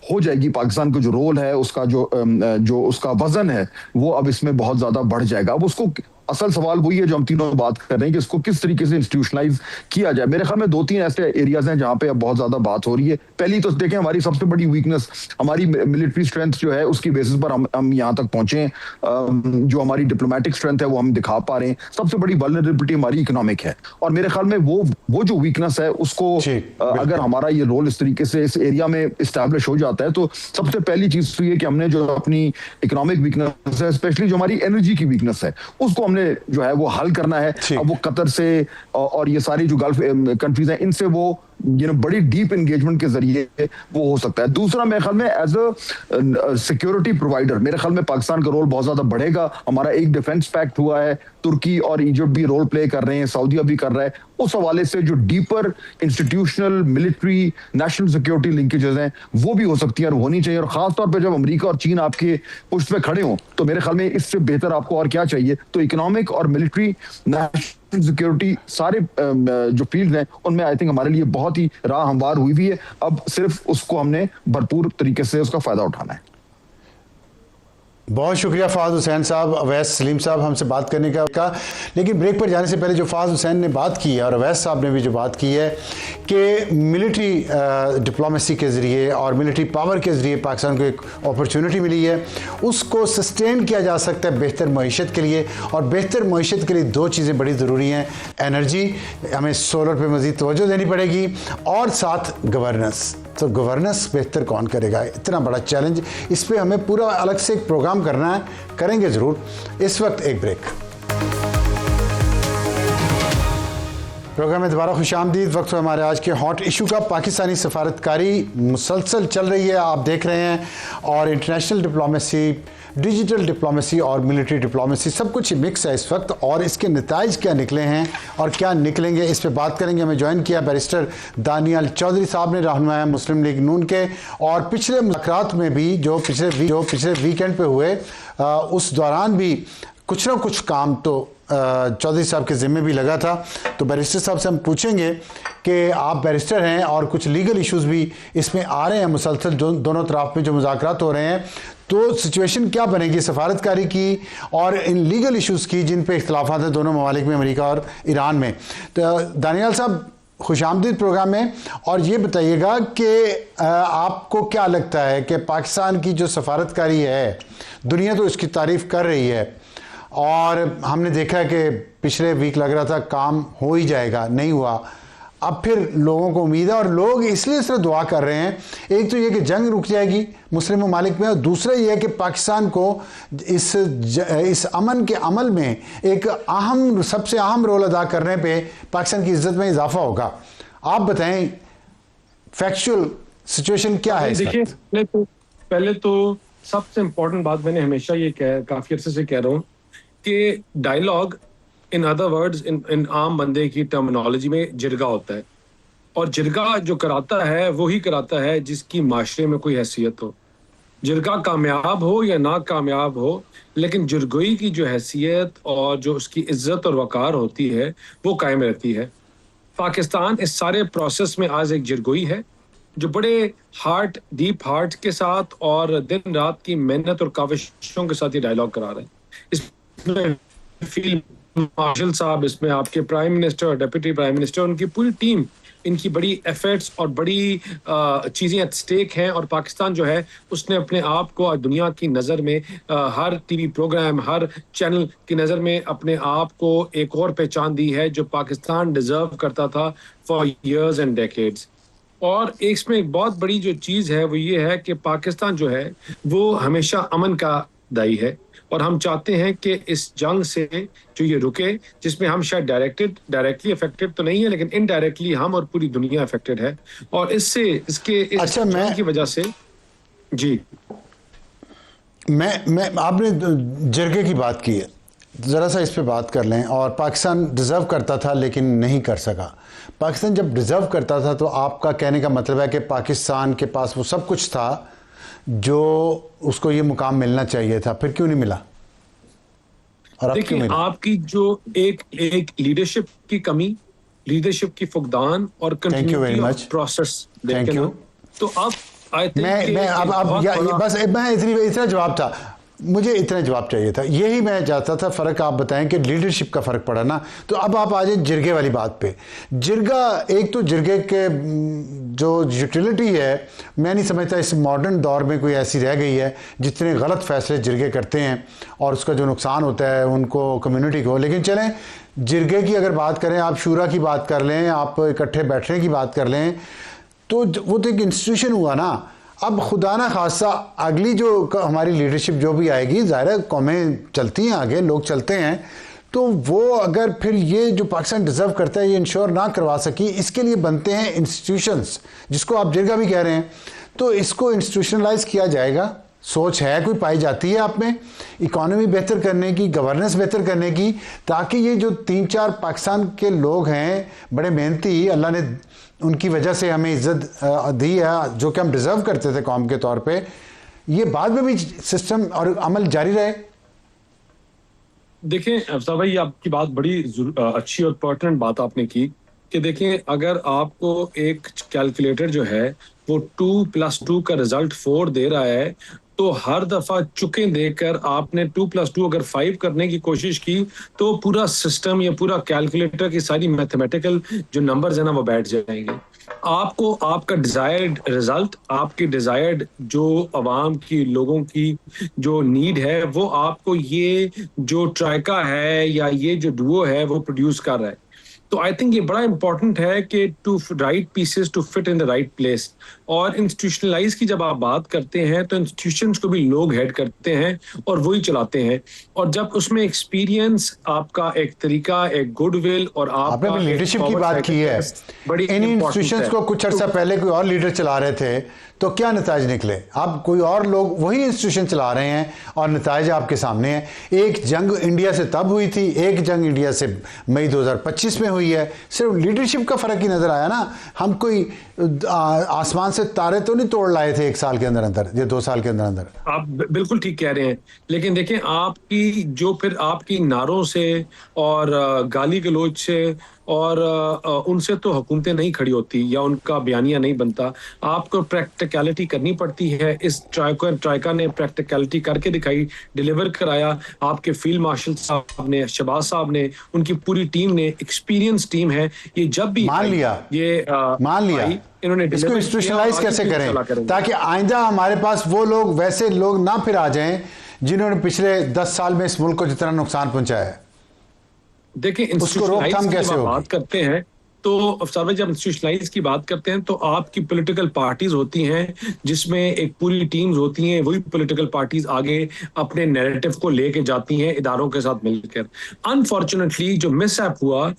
हो जाएगी। पाकिस्तान का जो रोल है, उसका जो उसका वजन है, वो अब इसमें बहुत ज्यादा बढ़ जाएगा। अब उसको असल सवाल वही है जो हम तीनों बात कर रहे हैं कि इसको किस तरीके से इंस्टीट्यूशनलाइज किया जाए। मेरे ख्याल में 2-3 ऐसे एरियाज हैं जहां पे अब बहुत ज्यादा बात हो रही है। पहली तो देखें, हमारी सबसे बड़ी वीकनेस, हमारी मिलिट्री स्ट्रेंथ जो है, उसकी बेसिस पर हम यहाँ तक पहुंचे हैं। जो हमारी डिप्लोमेटिक स्ट्रेंथ है वो हम दिखा पा रहे हैं। सबसे बड़ी वल्नरेबिलिटी हमारी इकोनॉमिक है, और मेरे ख्याल में वो जो वीकनेस है उसको अगर हमारा ये रोल इस तरीके से इस एरिया में इस्टेब्लिश हो जाता है, तो सबसे पहली चीज तो ये कि हमने जो अपनी इकोनॉमिक वीकनेस है, स्पेशली जो हमारी एनर्जी की वीकनेस है, उसको हमने जो है वो हल करना है। अब वो कतर से और ये सारी जो गल्फ कंट्रीज हैं, इनसे वो बड़ी डीप एंगेजमेंट के जरिए वो हो सकता है। दूसरा, मेरे ख्याल में एज अ सिक्योरिटी प्रोवाइडर, मेरे ख्याल में पाकिस्तान का रोल बहुत ज्यादा बढ़ेगा। हमारा एक डिफेंस पैक्ट हुआ है, तुर्की और इजिप्ट भी रोल प्ले कर रहे हैं, सऊदीया भी कर रहा है। उस हवाले से जो deeper institutional military national security linkages हैं वो भी हो सकती है और होनी चाहिए। और खासतौर पर जब अमेरिका और चीन आपके पुष्ट पे खड़े हों, तो मेरे ख्याल में इससे बेहतर आपको और क्या चाहिए। तो इकोनॉमिक और मिलिट्री नेशनल सिक्योरिटी सारे जो फील्ड हैं, उनमें आई थिंक हमारे लिए बहुत ही राह हमवार हुई भी है। अब सिर्फ उसको हमने भरपूर तरीके से उसका फायदा उठाना है। बहुत शुक्रिया फ़ाज़ हुसैन साहब, अवैस सलीम साहब हमसे बात करने का। लेकिन ब्रेक पर जाने से पहले जो फ़ाज़ हुसैन ने बात की है और अवैस साहब ने भी जो बात की है कि मिलिट्री डिप्लोमेसी के ज़रिए और मिलिट्री पावर के ज़रिए पाकिस्तान को एक अपॉर्चुनिटी मिली है, उसको सस्टेन किया जा सकता है बेहतर मईशत के लिए। और बेहतर मईशत के लिए 2 चीज़ें बड़ी ज़रूरी हैं, एनर्जी, हमें सोलर पर मज़ीद तवज्जो देनी पड़ेगी, और साथ गवर्नेंस। तो गवर्नेंस बेहतर कौन करेगा, इतना बड़ा चैलेंज, इस पे हमें पूरा अलग से एक प्रोग्राम करना है, करेंगे ज़रूर। इस वक्त एक ब्रेक। प्रोग्राम में दोबारा खुशामदीद। वक्त है हमारे आज के हॉट इशू का। पाकिस्तानी सफारतकारी मुसलसल चल रही है, आप देख रहे हैं, और इंटरनेशनल डिप्लोमेसी, डिजिटल डिप्लोमेसी और मिलिट्री डिप्लोमेसी सब कुछ मिक्स है इस वक्त। और इसके नताइज क्या निकले हैं और क्या निकलेंगे, इस पे बात करेंगे। हमें ज्वाइन किया बैरिस्टर दानियाल चौधरी साहब ने, रहनुमा मुस्लिम लीग नून के, और पिछले मुलाकात में भी जो पिछले वीकेंड पे हुए, उस दौरान भी कुछ ना कुछ काम तो चौधरी साहब के ज़िम्मे भी लगा था। तो बैरिस्टर साहब से हम पूछेंगे कि आप बैरिस्टर हैं और कुछ लीगल इश्यूज भी इसमें आ रहे हैं मुसलसल, दोनों तरफ में जो मुज़ाकरात हो रहे हैं, तो सिचुएशन क्या बनेगी सफारतकारी की और इन लीगल इश्यूज़ की जिन पे इख्तलाफात हैं दोनों ममालिक में, अमेरिका और ईरान में। तो दानियाल साहब, खुशामदीद प्रोग्राम में। और ये बताइएगा कि आपको क्या लगता है कि पाकिस्तान की जो सफारतकारी है, दुनिया तो इसकी तारीफ़ कर रही है, और हमने देखा है कि पिछले वीक लग रहा था काम हो ही जाएगा, नहीं हुआ। अब फिर लोगों को उम्मीद है और लोग इसलिए सिर्फ दुआ कर रहे हैं, एक तो ये कि जंग रुक जाएगी मुस्लिम ममालिक में, और दूसरा ये है कि पाकिस्तान को इस अमन के अमल में एक सबसे अहम रोल अदा करने पे पाकिस्तान की इज्जत में इजाफा होगा। आप बताएं फैक्चुअल सिचुएशन क्या है? देखिए, पहले तो सबसे इम्पोर्टेंट बात, मैंने हमेशा ये काफी अर्से से कह रहा हूँ कि डायलॉग, इन अदर वर्ड्स, इन आम बंदे की टर्मिनोलॉजी में जिरगा होता है, और जिरगा जो कराता है वो ही कराता है जिसकी माशरे में कोई हैसियत हो। जिरगा कामयाब हो या ना कामयाब हो, लेकिन जिरगोई की जो हैसियत और जो उसकी इज्जत और वकार होती है वो कायम रहती है। पाकिस्तान इस सारे प्रोसेस में आज एक जिरगोई है जो बड़े डीप हार्ट के साथ और दिन रात की मेहनत और काविशों के साथ ये डायलॉग करा रहे हैं। इसमें फील्ड मार्शल साहब, इसमें आपके प्राइम मिनिस्टर और डिप्टी प्राइम मिनिस्टर, उनकी पूरी टीम, इनकी बड़ी एफर्ट्स और बड़ी चीज़ें एट स्टेक हैं। और पाकिस्तान जो है उसने अपने आप को आज दुनिया की नज़र में, हर टीवी प्रोग्राम, हर चैनल की नज़र में अपने आप को एक और पहचान दी है जो पाकिस्तान डिजर्व करता था फॉर ईयर्स एंड डेकेड्स। और इसमें एक बहुत बड़ी जो चीज़ है वो ये है कि पाकिस्तान जो है वो हमेशा अमन का दाई है, और हम चाहते हैं कि इस जंग से जो ये रुके, जिसमें हम शायद डायरेक्टली अफेक्टेड तो नहीं है, लेकिन इनडायरेक्टली हम और पूरी दुनिया अफेक्टेड है। और इससे इसके अच्छा, मैं की वजह से जी, मैं आपने जरगे की बात की है, ज़रा सा इस पे बात कर लें। और पाकिस्तान डिज़र्व करता था लेकिन नहीं कर सका। पाकिस्तान जब डिज़र्व करता था तो आपका कहने का मतलब है कि पाकिस्तान के पास वो सब कुछ था जो उसको ये मुकाम मिलना चाहिए था, फिर क्यों नहीं मिला? और अब क्यों देखिए मिला? आपकी जो एक एक लीडरशिप की कमी, लीडरशिप की फुकदान और thank you very continuity much. Of process Thank देखें ना, you. तो अब आई थिंक मैं अब बस मैं इतना जवाब था, मुझे इतना जवाब चाहिए था, यही मैं चाहता था। फ़र्क आप बताएं कि लीडरशिप का फ़र्क पड़ा ना। तो अब आप आ जाए जिरगे वाली बात पे। जिरगा, एक तो जिरगे के जो यूटिलिटी है, मैं नहीं समझता इस मॉडर्न दौर में कोई ऐसी रह गई है जितने गलत फैसले जिरगे करते हैं और उसका जो नुकसान होता है उनको, कम्युनिटी को। लेकिन चलें, जिरगे की अगर बात करें, आप शूरा की बात कर लें, आप इकट्ठे बैठने की बात कर लें, तो वो तो एक इंस्टीट्यूशन हुआ ना। अब खुदा ना खासा अगली जो हमारी लीडरशिप जो भी आएगी, ज़ाहिर है कौमें चलती हैं आगे, लोग चलते हैं, तो वो अगर फिर ये जो पाकिस्तान डिज़र्व करता है ये इंश्योर ना करवा सकी, इसके लिए बनते हैं इंस्टीट्यूशंस, जिसको आप जिरगा भी कह रहे हैं। तो इसको इंस्टीट्यूशनलाइज किया जाएगा। सोच है कोई पाई जाती है आप में, इकॉनमी बेहतर करने की, गवर्नेंस बेहतर करने की, ताकि ये जो 3-4 पाकिस्तान के लोग हैं बड़े मेहनती, अल्लाह ने उनकी वजह से हमें इज्जत दी है जो कि हम डिज़र्व करते थे कौम के तौर पे, ये बाद में भी सिस्टम और अमल जारी रहे। देखें अफसा भाई, आपकी बात बड़ी अच्छी और पर्टिनेंट बात आपने की कि देखें, अगर आपको एक कैलकुलेटर जो है वो 2+2 का रिजल्ट 4 दे रहा है, तो हर दफा चुके देकर आपने 2+2 अगर 5 करने की कोशिश की, तो पूरा सिस्टम या पूरा कैलकुलेटर की सारी मैथमेटिकल जो नंबर्स है ना वो बैठ जाएंगे। आपको आपका डिजायर्ड रिजल्ट, आपकी डिजायर्ड जो अवाम की, लोगों की जो नीड है, वो आपको ये जो ट्राइका है या ये जो डुओ है वो प्रोड्यूस कर रहा है। तो आई थिंक ये बड़ा इंपॉर्टेंट है कि to right pieces to fit in the right place. और इंस्टीट्यूशनलाइज की जब आप बात करते हैं तो इंस्टीट्यूशंस को भी लोग हेड करते हैं और वही चलाते हैं। और जब उसमें एक्सपीरियंस, आपका एक तरीका, एक गुडविल और आपने आपका लीडरशिप की बात की है, बड़ी इन इंस्टीट्यूशंस को कुछ अर्सा पहले कोई और लीडर चला रहे थे, तो क्या नताज निकले? अब कोई और लोग वही इंस्टीट्यूशन चला रहे हैं और नताज आपके सामने है। एक जंग इंडिया से तब हुई थी, एक जंग इंडिया से मई 2025 में हुई है। सिर्फ लीडरशिप का फ़र्क ही नज़र आया ना। हम कोई आसमान से तारे तो नहीं तोड़ लाए थे 1 साल के अंदर अंदर या 2 साल के अंदर अंदर। आप बिल्कुल ठीक कह रहे हैं, लेकिन देखें आपकी जो फिर आपकी नारों से और गाली गलौज से और उनसे तो हुकूमतें नहीं खड़ी होती या उनका बयानिया नहीं बनता। आपको प्रैक्टिकलिटी करनी पड़ती है। इस ट्राइका ने प्रैक्टिकलिटी करके दिखाई, डिलीवर कराया। आपके फील्ड मार्शल साहब ने, शहबाज साहब ने, उनकी पूरी टीम ने, एक्सपीरियंस टीम है। ये जब भी मान लिया, ये मान लिया, इन्होंने इसको इंस्टीट्यूशनलाइज कैसे करें ताकि आइंदा हमारे पास वो लोग, वैसे लोग ना फिर आ जाएं जिन्होंने पिछले 10 साल में इस मुल्क को जितना नुकसान पहुंचाया है। देखिए, उसको रोकथाम कैसे होगी? बात करते हैं तो अफसर भाई, जब इंस्टीट्यूशनलाइज की बात करते हैं तो आपकी पॉलिटिकल पार्टीज होती हैं जिसमें एक पूरी टीम्स होती हैं। वही पॉलिटिकल पार्टीज आगे अपने नैरेटिव को लेके जाती हैं इदारों के साथ मिलकर। अनफॉर्चुनेटली जो मिसहैप हुआ,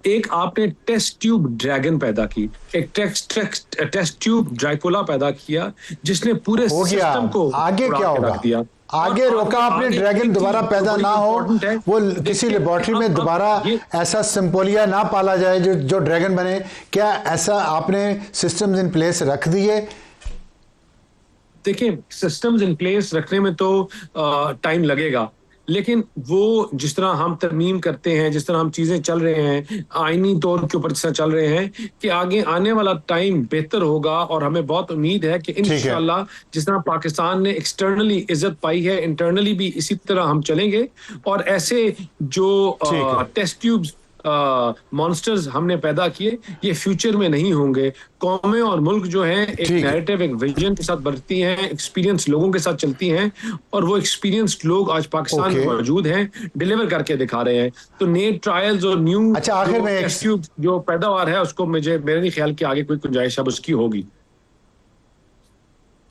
एक आपने टेस्ट ट्यूब ड्रैगन पैदा की, एक टेस्ट ट्यूब ड्रैकुला पैदा किया जिसने पूरे सिस्टम को आगे क्या होगा? दिया। आगे रोका आपने ड्रैगन दोबारा पैदा ना हो, वो किसी लेबोरेटरी में दोबारा ऐसा सिंपोलिया ना पाला जाए जो ड्रैगन बने। क्या ऐसा आपने सिस्टम्स इन प्लेस रख दिए? देखिए, सिस्टम्स इन प्लेस रखने में तो टाइम लगेगा, लेकिन वो जिस तरह हम तरमीम करते हैं, जिस तरह हम चीजें चल रहे हैं, आईनी तौर के ऊपर जिस तरह चल रहे हैं, कि आगे आने वाला टाइम बेहतर होगा। और हमें बहुत उम्मीद है कि इंशाल्लाह जिस तरह पाकिस्तान ने एक्सटर्नली इज्जत पाई है, इंटरनली भी इसी तरह हम चलेंगे। और ऐसे जो टेस्ट ट्यूब्स मॉन्स्टर्स हमने पैदा किए, ये फ्यूचर में नहीं होंगे। कौमें और मुल्क जो हैं एक नैरेटिव, एक विजन के साथ बढ़ती हैं, एक्सपीरियंस लोगों के साथ चलती हैं, और वो एक्सपीरियंस लोग आज पाकिस्तान में मौजूद हैं, डिलीवर करके दिखा रहे हैं। तो नए ट्रायल्स और न्यू आखिर में टेस्ट ट्यूब जो पैदावार है, उसको मेरे नहीं ख्याल कि आगे कोई गुंजाइश अब उसकी होगी।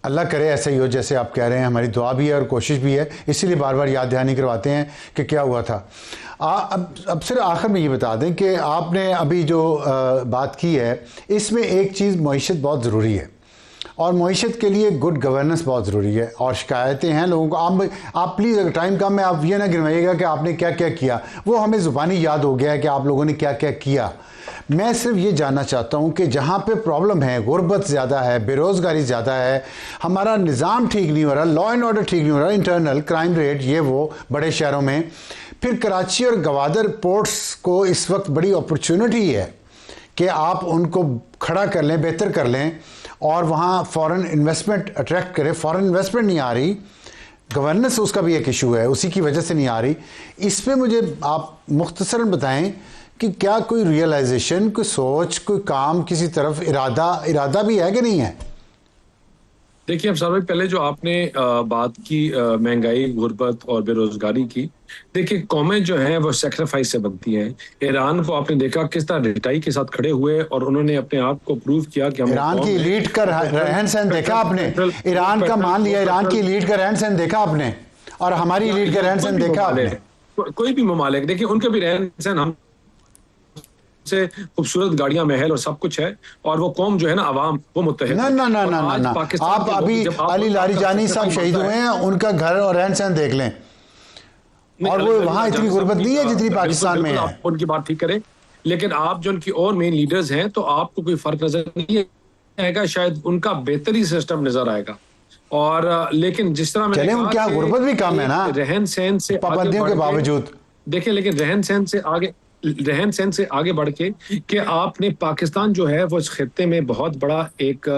अल्लाह करे ऐसा ही हो जैसे आप कह रहे हैं। हमारी दुआ भी है और कोशिश भी है, इसीलिए बार बार याद दहानी करवाते हैं कि क्या हुआ था। अब सिर्फ आखिर में ये बता दें कि आपने अभी जो बात की है, इसमें एक चीज़ मईशत बहुत ज़रूरी है। और मईशत के लिए गुड गवर्नेंस बहुत ज़रूरी है। और शिकायतें हैं लोगों को, आप प्लीज़ अगर टाइम कम है आप ये ना गिनवाइएगा कि आपने क्या क्या किया, वो हमें ज़ुबानी याद हो गया है कि आप लोगों ने क्या क्या किया। मैं सिर्फ ये जानना चाहता हूँ कि जहाँ पे प्रॉब्लम है, गुर्बत ज़्यादा है, बेरोज़गारी ज़्यादा है, हमारा निज़ाम ठीक नहीं हो रहा, लॉ एंड ऑर्डर ठीक नहीं हो रहा, इंटरनल क्राइम रेट ये वो बड़े शहरों में, फिर कराची और गवादर पोर्ट्स को इस वक्त बड़ी अपॉर्चुनिटी है कि आप उनको खड़ा कर लें, बेहतर कर लें और वहाँ फॉरेन इन्वेस्टमेंट अट्रैक्ट करें। फॉरेन इन्वेस्टमेंट नहीं आ रही, गवर्नेंस उसका भी एक इशू है, उसी की वजह से नहीं आ रही। इस पे मुझे आप मुख्तसरन बताएं कि क्या कोई रियलाइजेशन, कोई सोच, कोई काम, किसी तरफ इरादा भी है कि नहीं है? देखिए अब साहब, पहले जो आपने बात की महंगाई, गुर्बत और बेरोजगारी की, देखिए कौमें जो हैं वो सेक्रीफाइस से बनती हैं। ईरान को आपने देखा किस तरह रिटाई के साथ खड़े हुए और उन्होंने अपने आप को प्रूव किया कि हम ईरान की लीड का रहन सहन देखा आपने? ईरान का मान लिया, ईरान की लीड का रहन सहन देखा आपने? और हमारी लीड का रहन सहन देखा आपने? कोई भी ममालिक देखिए, उनके भी रहन सहन हम से खूबसूरत गाड़ियां, महल और सब कुछ है, और वो कौम जो है ना, आवाम वो मुत्तहिद ना ना ना ना ना ना, आप अभी अली लारीजानी साहब शहीद हुए हैं, उनका घर और रहन सहन देख लें, और वो वहाँ इतनी गुर्बत नहीं है जितनी पाकिस्तान में है। आप उनकी बात ठीक करें, लेकिन आप जो उनकी और मेन लीडर्स हैं तो आपको कोई फर्क नजर नहीं आएगा, शायद उनका बेहतरी सिस्टम नजर आएगा। और लेकिन जिस तरह मैंने कहा, क्या गुर्बत भी कम है ना रहन सहन से, पाबंदियों के बावजूद। देखिए लेकिन रहन सहन से आगे बढ़ के कि आपने पाकिस्तान जो है वो इस खित्ते में बहुत बड़ा एक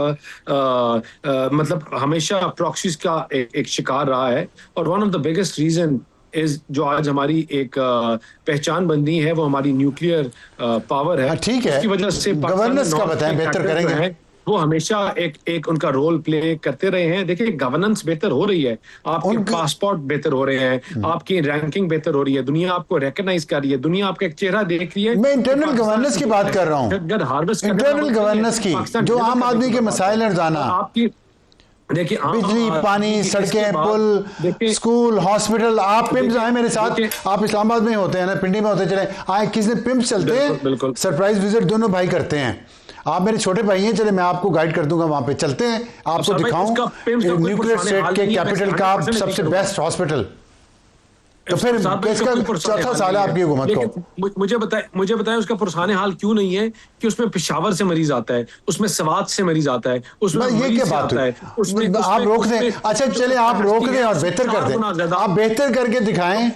मतलब हमेशा प्रॉक्सीज का एक शिकार रहा है, और one of the biggest reason is जो आज हमारी एक पहचान बंदी है वो हमारी न्यूक्लियर पावर है। ठीक है, उसकी वजह से गवर्नेंस का बताएं, बेहतर करेंगे। वो हमेशा एक उनका रोल प्ले करते रहे हैं। देखिए गवर्नेंस बेहतर हो रही है, आपके पासपोर्ट बेहतर हो रहे हैं, आपकी रैंकिंग बेहतर हो रही है, दुनिया आपको रिकॉग्नाइज कर रही है, दुनिया आपका एक चेहरा देख रही है। मैं इंटरनल गवर्नेंस की बात कर रहा हूँ, इंटरनल गवर्नेंस की, जो आम आदमी के मसाइल है रोजाना, आपकी देखिए बिजली, पानी, सड़कें, पुल, स्कूल, हॉस्पिटल। आप पिम्स आए मेरे साथ, आप इस्लामाबाद में होते हैं ना, पिंडी में होते, चले आए, किसने पिम्स चलते हैं, सरप्राइज विजिट दोनों भाई करते हैं। आप मेरे छोटे भाई हैं, चले मैं आपको गाइड कर दूंगा, वहां पे चलते हैं, आपको दिखाऊं न्यूक्लियर स्टेट के कैपिटल का सबसे बेस्ट हॉस्पिटल। तो फिर इसका चौथा साल है आपकी हुकूमत को। मुझे बताएं उसका पुरसाने हाल क्यों नहीं है कि उसमें पेशावर से मरीज आता है, उसमें सवात से मरीज आता है, उसमें ये क्या बात है? आप रोक दें, अच्छा चले आप रोक दें और बेहतर कर दें, आप बेहतर करके दिखाएं।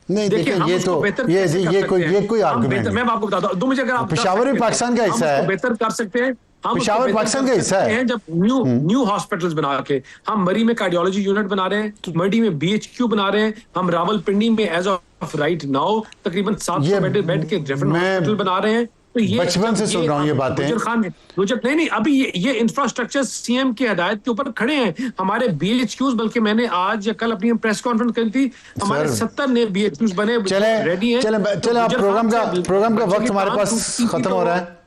नहीं देखिए, ये तो ये कोई आर्गुमेंट नहीं। मैं आपको बताता हूं, मुझे अगर आप पेशावर भी पाकिस्तान का हिस्सा है, बेहतर कर सकते हैं, हम पेशावर पाकिस्तान का हिस्सा है। जब न्यू हॉस्पिटल्स बना के हम मरी में कार्डियोलॉजी यूनिट बना रहे हैं, मरी में BHQ बना रहे हैं, हम रावलपिंडी में एज ऑफ राइट नाउ तकरीबन 700 बेड के डिफरेंट हॉस्पिटल बना रहे हैं। तो ये बचपन से सुन रहा हूँ ये बातें। नहीं अभी ये इंफ्रास्ट्रक्चर सीएम की हिदायत के ऊपर खड़े हैं हमारे BHQs, बल्कि मैंने आज या कल अपनी प्रेस कॉन्फ्रेंस करी थी, हमारे 70 नए BHQs बने, रेडी हैं। चले आप प्रोग्राम का वक्त हमारे पास खत्म हो रहा है।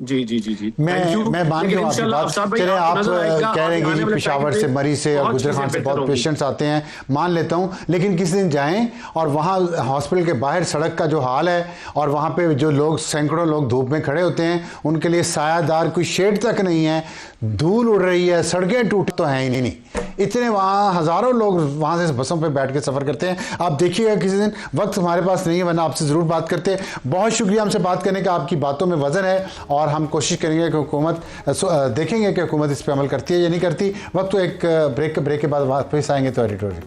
जी मैं मान रहा हूँ आपकी बात। चले आप कह रहे हैं कि पेशावर से, मरी से और गुजरखान से बहुत पेशेंट्स आते हैं, मान लेता हूँ, लेकिन किसी दिन जाएं और वहाँ हॉस्पिटल के बाहर सड़क का जो हाल है, और वहाँ पे जो लोग, सैकड़ों लोग धूप में खड़े होते हैं, उनके लिए सायादार कोई शेड तक नहीं है, धूल उड़ रही है, सड़कें टूट तो हैं ही नहीं, इतने वहाँ हज़ारों लोग वहाँ से बसों पे बैठ के सफ़र करते हैं। आप देखिएगा किसी दिन, वक्त हमारे पास नहीं है वरना आपसे ज़रूर बात करते। बहुत शुक्रिया हमसे बात करने का, आपकी बातों में वज़न है, और हम कोशिश करेंगे कि हुकूमत, देखेंगे कि हुकूमत इस पर अमल करती है या नहीं करती। वक्त तो एक ब्रेक के बाद वापस आएंगे तो एडिटोरियल,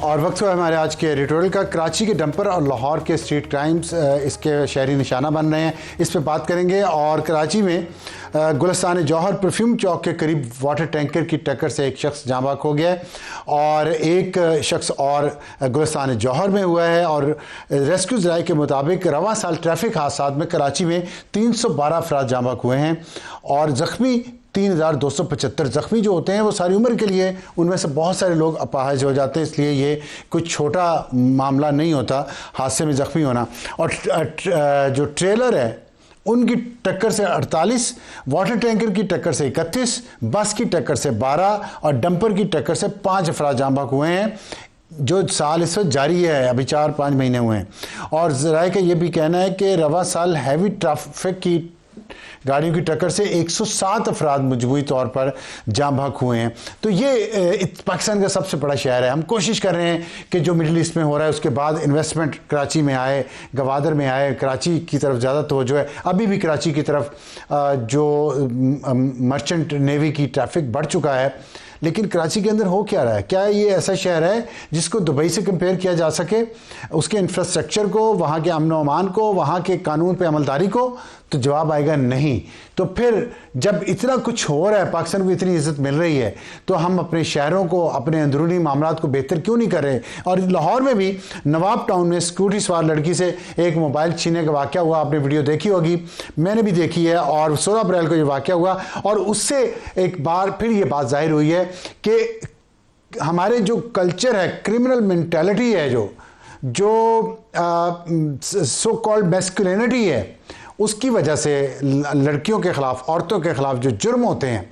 और वक्त हुआ हमारे आज के एडिटोरियल का। कराची के डंपर और लाहौर के स्ट्रीट क्राइम्स इसके शहरी निशाना बन रहे हैं, इस पर बात करेंगे। और कराची में गुलिस्तान जौहर परफ्यूम चौक के करीब वाटर टैंकर की टक्कर से एक शख्स जाँ बाक हो गया है, और एक शख्स और गुलिस्तान जौहर में हुआ है। और रेस्क्यू ज़राए के मुताबिक रवां साल ट्रैफिक हादसात में कराची में 312 अफराद जाँ बाक हुए हैं, और ज़ख्मी 3275। ज़ख्मी जो होते हैं वो सारी उम्र के लिए, उनमें से बहुत सारे लोग अपाहज हो जाते हैं, इसलिए ये कोई छोटा मामला नहीं होता हादसे में ज़ख्मी होना। और जो ट्रेलर है उनकी टक्कर से 48, वाटर टैंकर की टक्कर से 31, बस की टक्कर से 12 और डंपर की टक्कर से 5 अफराद जाँ बाक हुए हैं। जो साल इस वक्त जारी है, अभी 4-5 महीने हुए हैं। और ज़राए का ये भी कहना है कि रवा साल हैवी ट्रैफिक की गाड़ियों की टक्कर से 107 अफराद मजबूरी तौर पर जाँ बहक हुए हैं। तो ये पाकिस्तान का सबसे बड़ा शहर है। हम कोशिश कर रहे हैं कि जो मिडिल ईस्ट में हो रहा है उसके बाद इन्वेस्टमेंट कराची में आए, गवादर में आए, कराची की तरफ ज़्यादा तवज्जो है। अभी भी कराची की तरफ जो मर्चेंट नेवी की ट्रैफिक बढ़ चुका है, लेकिन कराची के अंदर हो क्या रहा है? क्या ये ऐसा शहर है जिसको दुबई से कंपेयर किया जा सके? उसके इंफ्रास्ट्रक्चर को, वहाँ के अमन व अमान को, वहाँ के कानून पे अमलदारी को? तो जवाब आएगा नहीं। तो फिर जब इतना कुछ हो रहा है, पाकिस्तान को इतनी इज्जत मिल रही है, तो हम अपने शहरों को, अपने अंदरूनी मामलात को बेहतर क्यों नहीं कर रहे? और लाहौर में भी नवाब टाउन में स्कूटी सवार लड़की से एक मोबाइल छीनने का वाक़या हुआ। आपने वीडियो देखी होगी, मैंने भी देखी है। और 16 अप्रैल को ये वाक़या हुआ और उससे एक बार फिर ये बात जाहिर हुई है कि हमारे जो कल्चर है, क्रिमिनल मेंटालिटी है, जो सो कॉल्ड मैस्कुलिनिटी है, उसकी वजह से लड़कियों के ख़िलाफ़, औरतों के ख़िलाफ़ जो जुर्म होते हैं,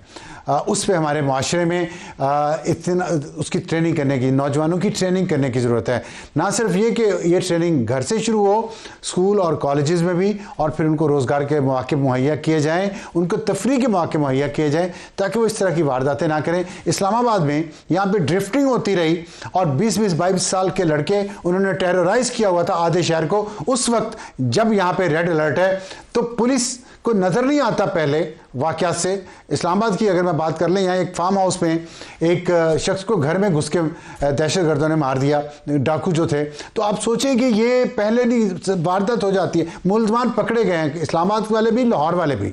उस पे हमारे माशरे में इतना उसकी ट्रेनिंग करने की, नौजवानों की ट्रेनिंग करने की ज़रूरत है। ना सिर्फ ये कि ये ट्रेनिंग घर से शुरू हो, स्कूल और कॉलेजेस में भी, और फिर उनको रोज़गार के मौके मुहैया किए जाएँ, उनको तफरीह के मौके मुहैया किए जाएँ, ताकि वो इस तरह की वारदातें ना करें। इस्लामाबाद में यहाँ पे ड्रिफ्टिंग होती रही और 20-20, 22 साल के लड़के उन्होंने टेरराइज़ किया हुआ था आधे शहर को। उस वक्त जब यहाँ पे रेड अलर्ट है तो पुलिस को नज़र नहीं आता पहले वाक़यात से। इस्लामाबाद की अगर मैं बात कर लें, यहाँ एक फार्म हाउस में एक शख्स को घर में घुस के दहशतगर्दों ने मार दिया, डाकू जो थे। तो आप सोचें कि ये पहले नहीं वारदात हो जाती है, मुलजमान पकड़े गए हैं, इस्लामाबाद वाले भी, लाहौर वाले भी,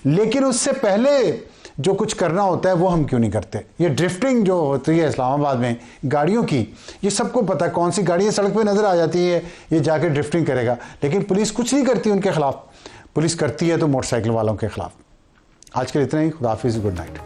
लेकिन उससे पहले जो कुछ करना होता है वो हम क्यों नहीं करते? ये ड्रिफ्टिंग जो होती है इस्लामाबाद में गाड़ियों की, ये सबको पता है कौन सी गाड़ियाँ सड़क पे नज़र आ जाती है, ये जाके ड्रिफ्टिंग करेगा, लेकिन पुलिस कुछ नहीं करती उनके खिलाफ। पुलिस करती है तो मोटरसाइकिल वालों के खिलाफ। आज के लिए इतना ही। खुदा हाफिज़, गुड नाइट।